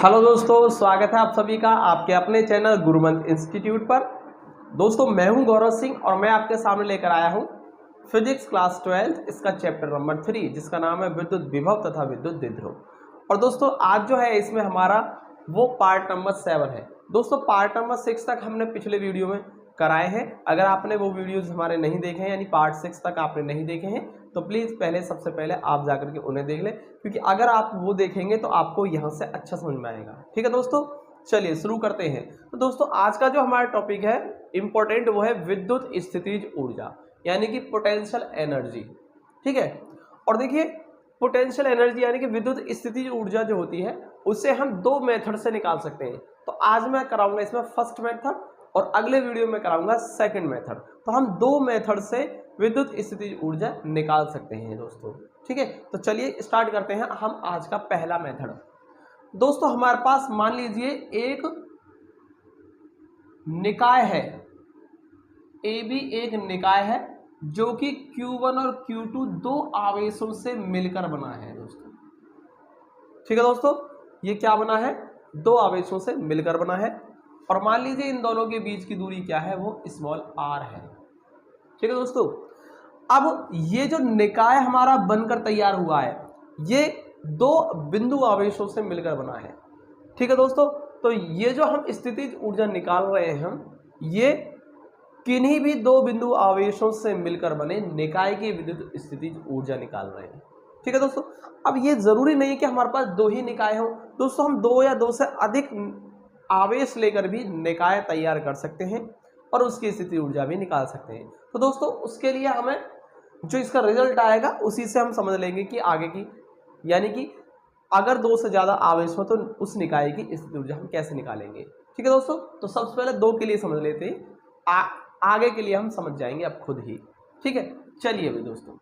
Hello दोस्तों, स्वागत है आप सभी का आपके अपने चैनल गुरुमंत्र इंस्टीट्यूट पर। दोस्तों मैं हूं गौरव सिंह और मैं आपके सामने लेकर आया हूं फिजिक्स क्लास 12 इसका चैप्टर नंबर 3 जिसका नाम है विद्युत विभव तथा विद्युत द्विध्रुव। और दोस्तों आज जो है इसमें हमारा वो पार्ट नंबर 7 है। दोस्तों पार्ट नंबर 6 तक हमने पिछले वीडियो में कराए हैं। अगर आपने वो वीडियोज हमारे नहीं देखे हैं यानी पार्ट 6 तक आपने नहीं देखे हैं तो प्लीज़ सबसे पहले आप जाकर के उन्हें देख लें, क्योंकि अगर आप वो देखेंगे तो आपको यहाँ से अच्छा समझ में आएगा। ठीक है दोस्तों, चलिए शुरू करते हैं। तो दोस्तों आज का जो हमारा टॉपिक है इम्पोर्टेंट वो है विद्युत स्थितिज ऊर्जा यानी कि पोटेंशियल एनर्जी। ठीक है, और देखिए पोटेंशियल एनर्जी यानी कि विद्युत स्थितिज ऊर्जा जो होती है उसे हम दो मेथड से निकाल सकते हैं। तो आज मैं कराऊंगा इसमें फर्स्ट मेथड और अगले वीडियो में कराऊंगा सेकंड मेथड। तो हम दो मेथड से विद्युत स्थितिज ऊर्जा निकाल सकते हैं दोस्तों। ठीक है, तो चलिए स्टार्ट करते हैं हम आज का पहला मेथड। दोस्तों हमारे पास मान लीजिए एक निकाय है, ए बी एक निकाय है जो कि Q1 और Q2 दो आवेशों से मिलकर बना है दोस्तों। ठीक है दोस्तों, ये क्या बना है? दो आवेशों से मिलकर बना है और मान लीजिए इन दोनों के बीच की दूरी क्या है? वो स्मॉल r है। ठीक है दोस्तों, अब ये जो निकाय हमारा बनकर तैयार हुआ है ये दो बिंदु आवेशों से मिलकर बना है। ठीक है दोस्तों, तो ये जो हम स्थितिज ऊर्जा निकाल रहे हैं हम ये किन्हीं भी दो बिंदु आवेशों से मिलकर बने निकाय की विद्युत स्थितिज ऊर्जा निकाल रहे हैं। ठीक है दोस्तों, अब ये जरूरी नहीं कि हमारे पास दो ही निकाय हो दोस्तों, हम दो या दो से अधिक आवेश लेकर भी निकाय तैयार कर सकते हैं और उसकी स्थितिज ऊर्जा भी निकाल सकते हैं। तो दोस्तों उसके लिए हमें जो इसका रिजल्ट आएगा उसी से हम समझ लेंगे कि आगे की यानी कि अगर दो से ज्यादा आवेश हो तो उस निकाय की स्थितिज ऊर्जा हम कैसे निकालेंगे। ठीक है दोस्तों, तो सबसे पहले दो के लिए समझ लेते हैं, आगे के लिए हम समझ जाएंगे अब खुद ही। ठीक है, चलिए अभी दोस्तों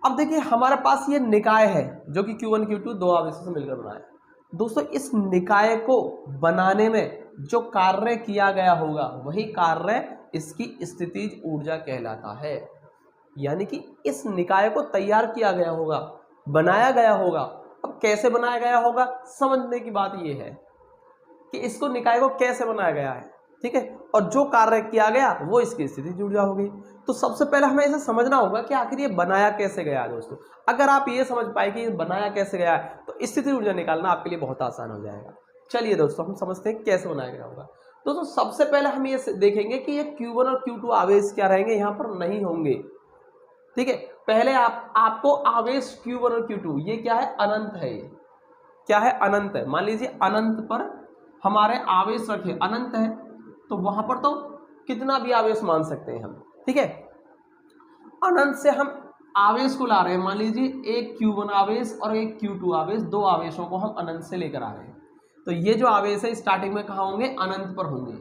अब देखिए हमारे पास ये निकाय है जो कि Q1 Q2 दो आवेशों से मिलकर बना है। दोस्तों इस निकाय को बनाने में जो कार्य किया गया होगा वही कार्य इसकी स्थितिज ऊर्जा कहलाता है। यानी कि इस निकाय को तैयार किया गया होगा, बनाया गया होगा। अब कैसे बनाया गया होगा समझने की बात यह है कि इसको निकाय को कैसे बनाया गया है। ठीक है, और जो कार्य किया गया वो इसकी स्थितिज ऊर्जा हो गई। तो सबसे पहले हमें इसे समझना होगा कि आखिर ये बनाया कैसे गया है दोस्तों। अगर आप ये समझ पाए कि ये बनाया कैसे गया है तो स्थितिज ऊर्जा निकालना आपके लिए बहुत आसान हो जाएगा। चलिए दोस्तों हम समझते हैं कैसे बनाया गया होगा। दोस्तों सबसे पहले हम ये देखेंगे कि ये Q1 और Q2 आवेश क्या रहेंगे, यहाँ पर नहीं होंगे। ठीक है, पहले आपको आवेश Q1 और Q2 ये क्या है? अनंत है। ये क्या है? अनंत है। मान लीजिए अनंत पर हमारे आवेश रखे, अनंत है तो वहां पर तो कितना भी आवेश मान सकते हैं हम। ठीक है, अनंत से हम आवेश को ला रहे हैं। मान लीजिए एक Q1 आवेश और एक Q2 आवेश, दो आवेशों को हम अनंत से लेकर आ रहे हैं। तो ये जो आवेश है स्टार्टिंग में कहाँ होंगे? अनंत पर होंगे।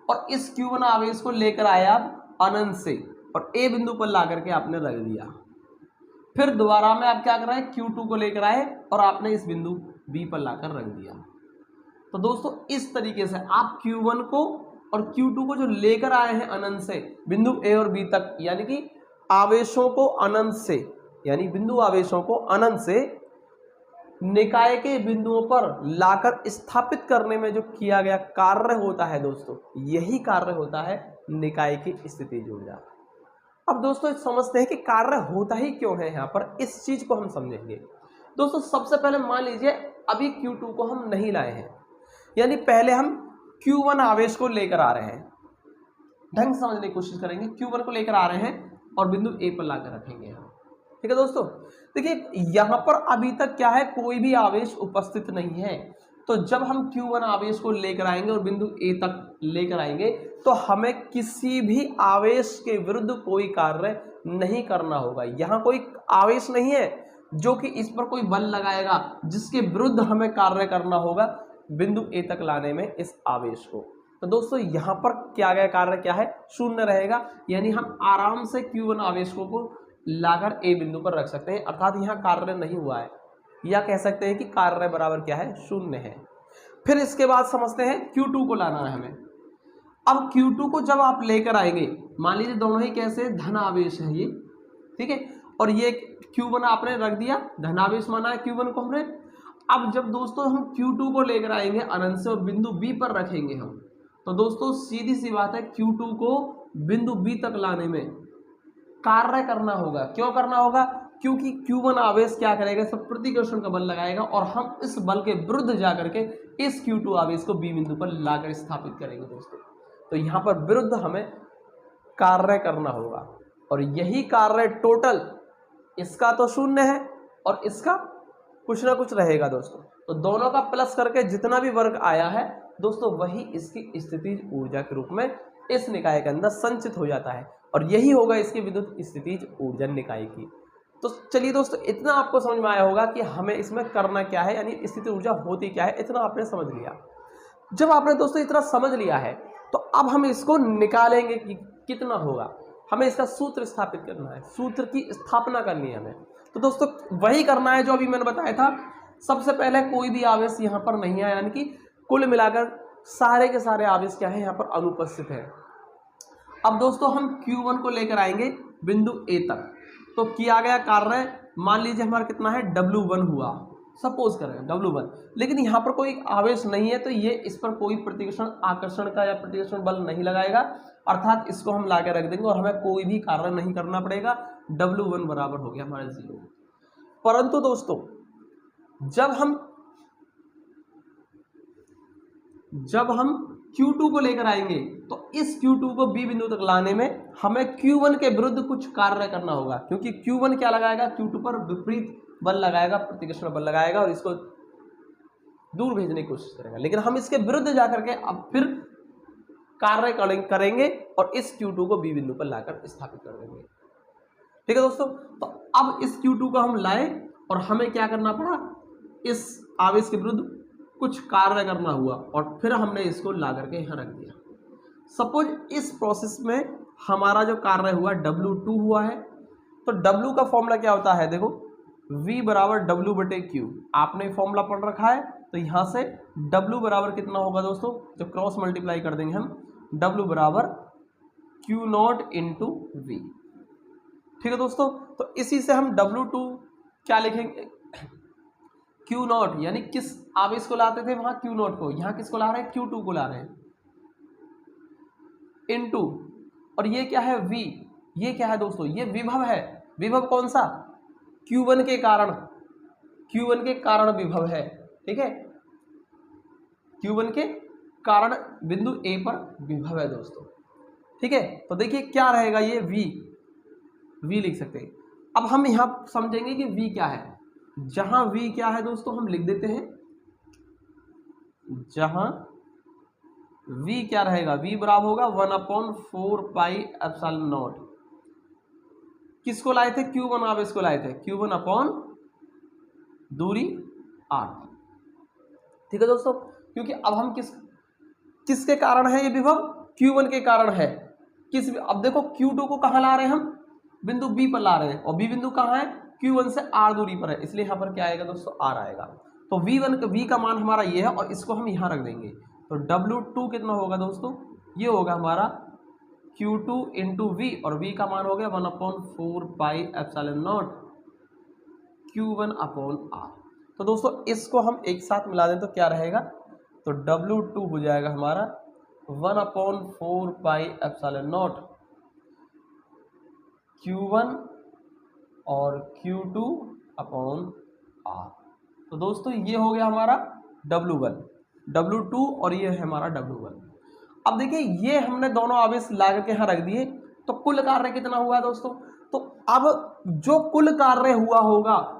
और इस Q1 आवेश को लेकर आए आप अनंत से और A बिंदु पर ला करके आपने रख दिया। फिर दोबारा में आप क्या कर रहे हैं? Q2 को लेकर आए और आपने इस बिंदु B पर लाकर रख दिया। तो दोस्तों इस तरीके से आप Q1 को और Q2 को जो लेकर आए हैं अनंत से बिंदु A और B तक, यानी कि आवेशों को अनंत से यानी बिंदु आवेशों को अनंत से निकाय के बिंदुओं पर लाकर स्थापित करने में जो किया गया कार्य होता है दोस्तों, यही कार्य होता है निकाय की स्थितिज ऊर्जा। अब दोस्तों समझते हैं कि कार्य होता ही क्यों है। यहाँ पर इस चीज को हम समझेंगे। दोस्तों सबसे पहले मान लीजिए अभी Q2 को हम नहीं लाए हैं, यानी पहले हम Q1 आवेश को लेकर आ रहे हैं। ढंग से समझने की कोशिश करेंगे। Q1 को लेकर आ रहे हैं और बिंदु A पर लाकर रखेंगे हम। ठीक है दोस्तों, देखिए यहाँ पर अभी तक क्या है? कोई भी आवेश उपस्थित नहीं है। तो जब हम Q1 आवेश को लेकर आएंगे और बिंदु A तक लेकर आएंगे तो हमें किसी भी आवेश के विरुद्ध कोई कार्य नहीं करना होगा। यहाँ कोई आवेश नहीं है जो कि इस पर कोई बल लगाएगा जिसके विरुद्ध हमें कार्य करना होगा बिंदु A तक लाने में इस आवेश को। तो दोस्तों यहाँ पर किया गया कार्य क्या है? शून्य रहेगा। यानी हम आराम से Q1 आवेश को लाकर A बिंदु पर रख सकते हैं, अर्थात यहाँ कार्य नहीं हुआ है, या कह सकते हैं कि कार्य बराबर क्या है? शून्य है। फिर इसके बाद समझते हैं Q2 को लाना है हमें। अब Q2 को जब आप लेकर आएंगे, मान लीजिए दोनों ही कैसे धन आवेश है ये। ठीक है, और ये Q1 आपने रख दिया, धन आवेश माना है Q1 को हमने। अब जब दोस्तों हम Q2 को लेकर आएंगे अनंत से और बिंदु B पर रखेंगे हम, तो दोस्तों सीधी सी बात है Q2 को बिंदु B तक लाने में कार्य करना होगा। क्यों करना होगा? क्योंकि Q1 आवेश क्या करेगा, सब प्रतिकर्षण का बल लगाएगा और हम इस बल के विरुद्ध जाकर के इस Q2 आवेश को B बिंदु पर लाकर स्थापित करेंगे दोस्तों। तो यहाँ पर विरुद्ध हमें कार्य करना होगा और यही कार्य टोटल, इसका तो शून्य है और इसका कुछ ना कुछ रहेगा दोस्तों। तो दोनों का प्लस करके जितना भी वर्ग आया है दोस्तों, वही इसकी स्थितिज ऊर्जा के रूप में इस निकाय के अंदर संचित हो जाता है और यही होगा इसकी विद्युत स्थितिज ऊर्जा निकाय की। तो चलिए दोस्तों, इतना आपको समझ में आया होगा कि हमें इसमें करना क्या है, यानी स्थिति ऊर्जा होती क्या है, इतना आपने समझ लिया। जब आपने दोस्तों इतना समझ लिया है तो अब हम इसको निकालेंगे कि कितना होगा। हमें इसका सूत्र स्थापित करना है, सूत्र की स्थापना करनी है हमें। तो दोस्तों वही करना है जो अभी मैंने बताया था। सबसे पहले कोई भी आवेश यहाँ पर नहीं है, यानी कि कुल मिलाकर सारे के सारे आवेश क्या है यहाँ पर अनुपस्थित है। अब दोस्तों हम Q1 को लेकर आएंगे बिंदु A तक। तो किया गया कार्य मान लीजिए हमारा कितना है, W1 हुआ, सपोज करें W1, लेकिन यहाँ पर कोई आवेश नहीं है तो ये इस पर कोई प्रतिकर्षण आकर्षण का या प्रतिकर्षण बल नहीं लगाएगा, अर्थात इसको हम लाके रख देंगे और हमें कोई भी कार्य नहीं करना पड़ेगा। W1 बराबर हो गया हमारा 0। परंतु दोस्तों जब हम Q2 को लेकर आएंगे तो इस Q2 को B बिंदु तक लाने में हमें Q1 के विरुद्ध कुछ कार्य करना होगा, क्योंकि Q1 क्या लगाएगा, Q2 पर विपरीत बल लगाएगा, प्रतिकर्षण बल लगाएगा और इसको दूर भेजने की कोशिश करेगा। लेकिन हम इसके विरुद्ध जाकर के अब फिर कार्य करेंगे और इस Q2 को B बिंदु पर लाकर स्थापित कर देंगे। ठीक है दोस्तों, तो अब इस Q2 को हम लाए और हमें क्या करना पड़ा, इस आवेश के विरुद्ध कुछ कार्य करना हुआ और फिर हमने इसको ला करके यहाँ रख दिया। सपोज इस प्रोसेस में हमारा जो कार्य हुआ W2 हुआ है, तो W का फॉर्मूला क्या होता है, देखो V बराबर W बटे Q, आपने फॉर्मूला पढ़ रखा है। तो यहाँ से W बराबर कितना होगा दोस्तों, जब क्रॉस मल्टीप्लाई कर देंगे हम, W बराबर Q0 इंटू V। ठीक है दोस्तों, तो इसी से हम W2 क्या लिखेंगे, Q0, यानी किस आवेश को लाते थे वहां Q0 को, यहाँ किसको ला रहे हैं, Q2 को ला रहे हैं, इंटू, और ये क्या है V, ये क्या है दोस्तों, ये विभव है। विभव कौन सा, Q1 के कारण, Q1 के कारण विभव है। ठीक है, Q1 के कारण बिंदु A पर विभव है दोस्तों। ठीक है, तो देखिए क्या रहेगा, ये V लिख सकते हैं। अब हम यहां समझेंगे कि V क्या है। जहां V क्या है दोस्तों, हम लिख देते हैं, जहां V क्या रहेगा, V बराबर होगा 1/4 पाई एप्सिलॉन नॉट। किसको लाए थे, Q1 आवेश को लाए थे, Q1 अपॉन दूरी R। ठीक है दोस्तों, क्योंकि अब हम किसके कारण है ये विभव, Q1 के कारण है। अब देखो Q2 को कहां ला रहे हैं हम, बिंदु B पर ला रहे हैं और B बिंदु कहां है, Q1 से R दूरी पर है, इसलिए यहां पर क्या आएगा दोस्तों, R आएगा। तो V का मान हमारा ये है और इसको हम यहां रख देंगे। तो W2 कितना होगा दोस्तों, ये होगा हमारा Q2 इंटू V और V का मान हो गया 1/4 pi epsilon not Q1 upon R। तो दोस्तों इसको हम एक साथ मिला दें तो क्या रहेगा, तो W2 हो जाएगा हमारा 1/4 पाई एप्सिलॉन नॉट Q1 और Q2 अपॉन R। तो दोस्तों ये हो गया हमारा W2 और ये है हमारा W1। अब देखिए ये हमने दोनों आवेश ला करके यहाँ रख दिए, तो कुल कार्य कितना हुआ दोस्तों, तो अब जो कुल कार्य हुआ होगा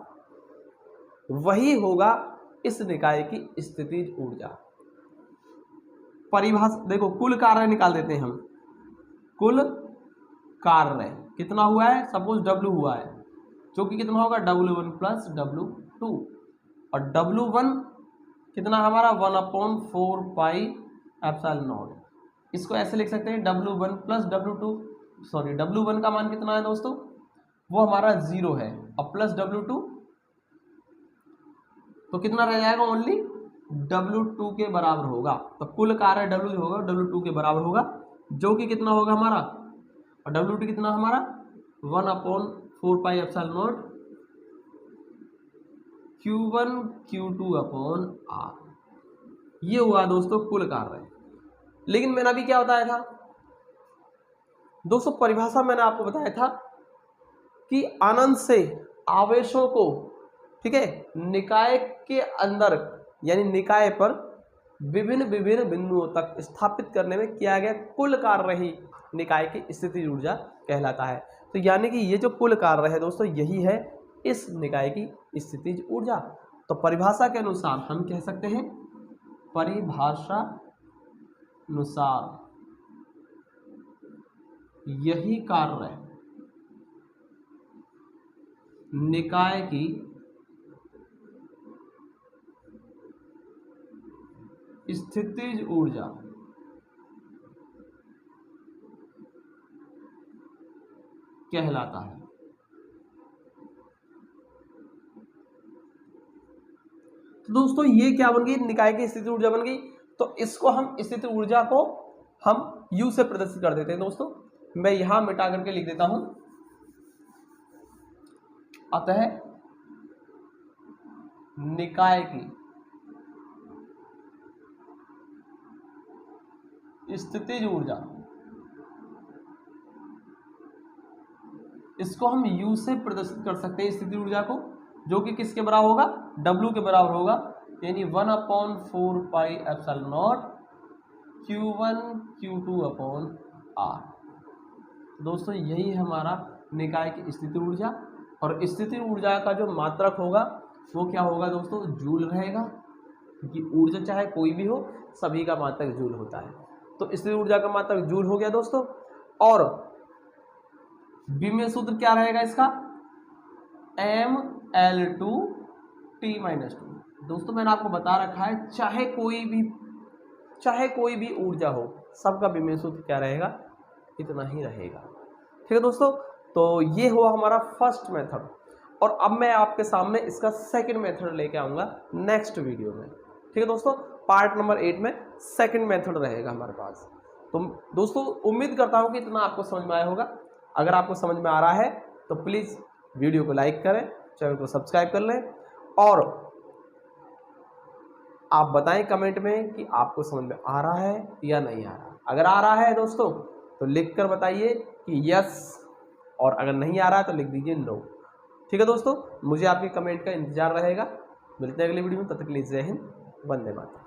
वही होगा इस निकाय की स्थितिज ऊर्जा। परिभाषा देखो, कुल कार्य निकाल देते हैं हम। कुल कार्य कितना हुआ है, सपोज W हुआ है, जो कि कितना होगा W1 प्लस W2 और W1 कितना हमारा 1/4 पाई एप्सिलॉन नॉट। इसको ऐसे लिख सकते हैं W1 plus W2, sorry W1 का मान कितना है दोस्तों, वो हमारा 0 है और प्लस W2 तो कितना रह जाएगा, ओनली W2 के बराबर होगा। तो कुल कार्य W होगा W2 के बराबर होगा, जो कि कितना होगा हमारा, और W2 कितना हमारा 1/4 pi epsilon not Q1 Q2 upon R, ये हुआ दोस्तों कुल कार्य। लेकिन मैंने अभी क्या बताया था दोस्तों, परिभाषा मैंने आपको बताया था कि अनंत से आवेशों को, ठीक है, निकाय के अंदर यानी निकाय पर विभिन्न विभिन्न बिंदुओं तक स्थापित करने में किया गया कुल कार्य ही निकाय की स्थितिज ऊर्जा कहलाता है। तो यानी कि ये जो कुल कार्य है दोस्तों, यही है इस निकाय की स्थितिज ऊर्जा। तो परिभाषा के अनुसार हम कह सकते हैं, परिभाषा अनुसार यही कार्य निकाय की स्थितिज ऊर्जा कहलाता है। तो दोस्तों ये क्या बन गई, निकाय की स्थितिज ऊर्जा बन गई। तो इसको हम स्थितिज ऊर्जा को हम U से प्रदर्शित कर देते हैं दोस्तों। मैं यहां मिटा करके लिख देता हूं, अतः निकाय की स्थितिज ऊर्जा, इसको हम U से प्रदर्शित कर सकते हैं स्थितिज ऊर्जा को, जो कि किसके बराबर होगा, W के बराबर होगा, यानी 1/4 pi epsilon not Q1 Q2 upon R। दोस्तों यही हमारा निकाय की स्थितिज ऊर्जा। और स्थितिज ऊर्जा का जो मात्रक होगा वो क्या होगा दोस्तों, जूल रहेगा, क्योंकि ऊर्जा चाहे कोई भी हो सभी का मात्रक जूल होता है। तो स्थितिज ऊर्जा का मात्रक जूल हो गया दोस्तों। और विमेय सूत्र क्या रहेगा इसका, mL2T-2। दोस्तों मैंने आपको बता रखा है, चाहे कोई भी ऊर्जा हो, सबका विमेय सूत्र क्या रहेगा, इतना ही रहेगा। ठीक है दोस्तों, तो ये हुआ हमारा फर्स्ट मेथड। और अब मैं आपके सामने इसका सेकंड मेथड लेके आऊंगा नेक्स्ट वीडियो में। ठीक है दोस्तों, पार्ट नंबर 8 में सेकंड मेथड रहेगा हमारे पास। तो दोस्तों उम्मीद करता हूं कि इतना आपको समझ में आया होगा। अगर आपको समझ में आ रहा है तो प्लीज़ वीडियो को लाइक करें, चैनल को सब्सक्राइब कर लें, और आप बताएं कमेंट में कि आपको समझ में आ रहा है या नहीं आ रहा। अगर आ रहा है दोस्तों तो लिख कर बताइए कि यस, और अगर नहीं आ रहा है तो लिख दीजिए नो। ठीक है दोस्तों, मुझे आपके कमेंट का इंतजार रहेगा। मिलते हैं अगली वीडियो में, तब तक के लिए जय हिंद, वंदे मातरम।